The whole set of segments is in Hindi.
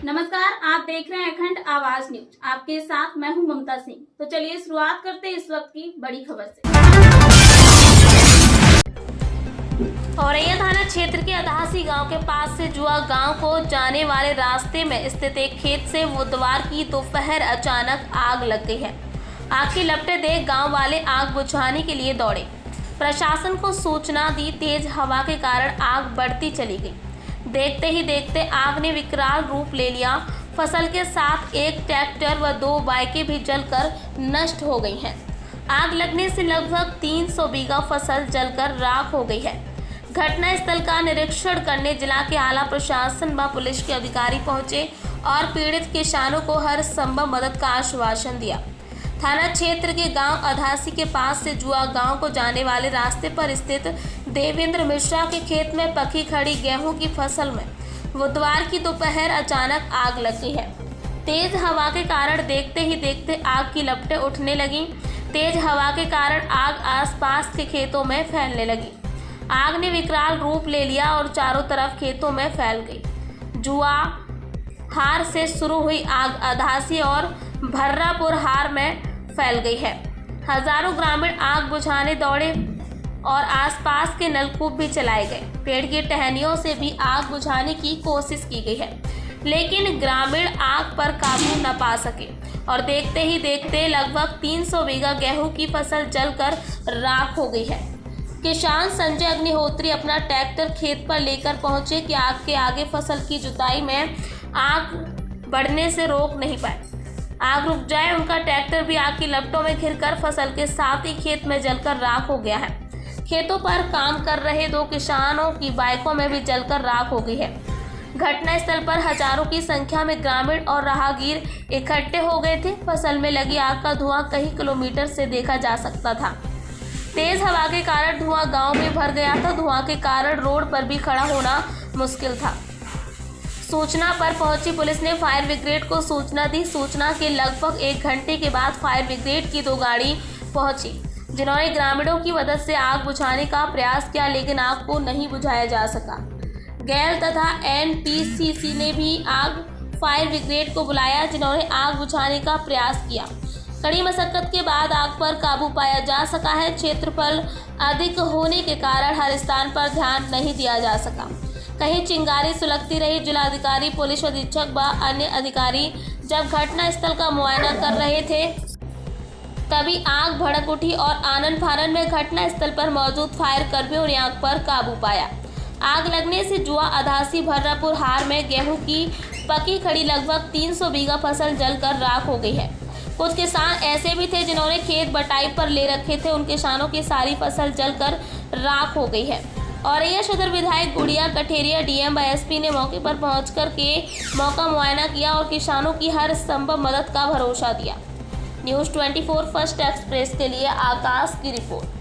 नमस्कार, आप देख रहे हैं अखंड आवाज न्यूज। आपके साथ मैं हूं ममता सिंह। तो चलिए शुरुआत करते हैं इस वक्त की बड़ी खबर से। औरैया थाना क्षेत्र के अधासी गांव के पास से जुआ गांव को जाने वाले रास्ते में स्थित एक खेत से बुधवार की दोपहर अचानक आग लग गई है। आग की लपटें देख गांव वाले आग बुझाने के लिए दौड़े। प्रशासन को सूचना दी। तेज हवा के कारण आग बढ़ती चली गई। देखते ही देखते आग ने विकराल रूप ले लिया। फसल के साथ एक ट्रैक्टर व 2 बाइकें भी जलकर नष्ट हो गई हैं। आग लगने से लगभग 300 बीघा फसल जलकर राख हो गई है। घटनास्थल का निरीक्षण करने जिला के आला प्रशासन व पुलिस के अधिकारी पहुंचे और पीड़ित किसानों को हर संभव मदद का आश्वासन दिया। थाना क्षेत्र के गांव अधासी के पास से जुआ गांव को जाने वाले रास्ते पर स्थित देवेंद्र मिश्रा के खेत में पकी खड़ी गेहूं की फसल में बुधवार की दोपहर अचानक आग लग गई है। तेज हवा के कारण देखते ही देखते आग की लपटें उठने लगी। तेज हवा के कारण आग आसपास के खेतों में फैलने लगी। आग ने विकराल रूप ले लिया और चारों तरफ खेतों में फैल गई। जुआ हार से शुरू हुई आग अधासी और भर्रापुर हार में फैल गई है। हजारों ग्रामीण आग बुझाने दौड़े और आसपास के नलकूप भी चलाए गए। पेड़ की टहनियों से भी आग बुझाने की कोशिश की गई है, लेकिन ग्रामीण आग पर काबू न पा सके और देखते ही देखते लगभग 300 बीघा गेहूं की फसल जलकर राख हो गई है। किसान संजय अग्निहोत्री अपना ट्रैक्टर खेत पर लेकर पहुंचे कि आग के आगे फसल की जुताई में आग बढ़ने से रोक नहीं पाए। आग रुक जाए, उनका ट्रैक्टर भी आग की लपटों में घिरकर फसल के साथ ही खेत में जलकर राख हो गया है। खेतों पर काम कर रहे 2 किसानों की बाइकों में भी जलकर राख हो गई है। घटनास्थल पर हजारों की संख्या में ग्रामीण और राहगीर इकट्ठे हो गए थे। फसल में लगी आग का धुआं कई किलोमीटर से देखा जा सकता था। तेज हवा के कारण धुआं गांव में भर गया था। धुआं के कारण रोड पर भी खड़ा होना मुश्किल था। सूचना पर पहुंची पुलिस ने फायर ब्रिगेड को सूचना दी। सूचना के लगभग 1 घंटे के बाद फायर ब्रिगेड की 2 गाड़ी पहुंची, जिन्होंने ग्रामीणों की मदद से आग बुझाने का प्रयास किया, लेकिन आग को नहीं बुझाया जा सका। गैल तथा NPCC ने भी आग फायर ब्रिगेड को बुलाया, जिन्होंने आग बुझाने का प्रयास किया। कड़ी मशक्कत के बाद आग पर काबू पाया जा सका है। क्षेत्रफल अधिक होने के कारण हर स्थान पर ध्यान नहीं दिया जा सका। कहीं चिंगारी सुलगती रही। जिलाधिकारी, पुलिस अधीक्षक व अन्य अधिकारी जब घटनास्थल का मुआयना कर रहे थे, तभी आग भड़क उठी और आनन फानन में घटनास्थल पर मौजूद फायर कर्मियों ने आग पर काबू पाया। आग लगने से जुआ अधासी भर्रापुर हार में गेहूं की पकी खड़ी लगभग 300 बीघा फसल जलकर राख हो गई है। कुछ किसान ऐसे भी थे जिन्होंने खेत बटाई पर ले रखे थे। उन किसानों की सारी फसल जलकर राख हो गई है। औरैया सदर विधायक गुड़िया कठेरिया, DM व SP ने मौके पर पहुंचकर के मौका मुआयना किया और किसानों की हर संभव मदद का भरोसा दिया। न्यूज़ 24 फर्स्ट एक्सप्रेस के लिए आकाश की रिपोर्ट।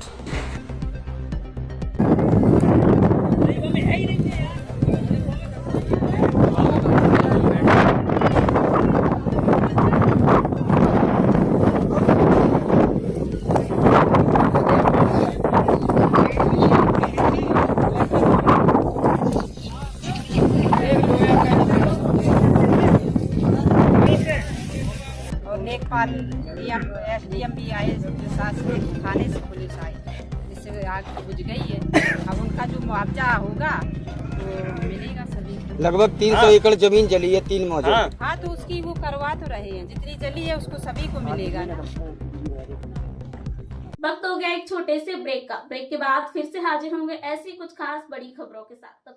लेखपाल SDM भी आए, थाने से पुलिस आई, जिससे आग बुझ गई है। अब उनका जो मुआवजा होगा तो मिलेगा सभी। लगभग 300 एकड़ जमीन जली है 3 मौजे। हाँ, तो उसकी वो करवा तो रहे हैं, जितनी जली है उसको सभी को मिलेगा ना। वक्त हो गया एक छोटे से ब्रेक का। ब्रेक के बाद फिर से हाजिर होंगे ऐसी कुछ खास बड़ी खबरों के साथ।